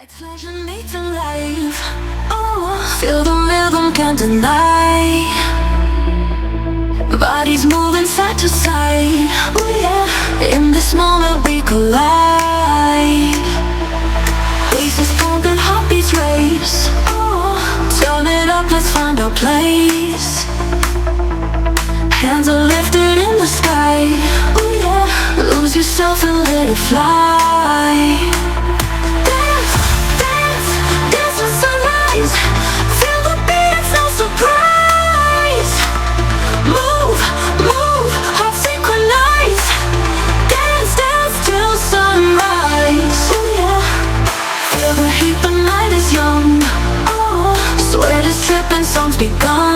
Lights resonate alive. Oh, feel the rhythm, can't deny. Bodies moving side to side. Oh yeah, in this moment we collide. Faces pumping, heartbeats race. Oh, turn it up, let's find our place. Hands are lifted in the sky. Oh yeah, lose yourself and let it fly. Feel the beat, it's no surprise. Move, move, hearts synchronize. Dance, dance till sunrise. Oh yeah, feel the heat, the night is young. Oh, sweat is dripping, songs begun.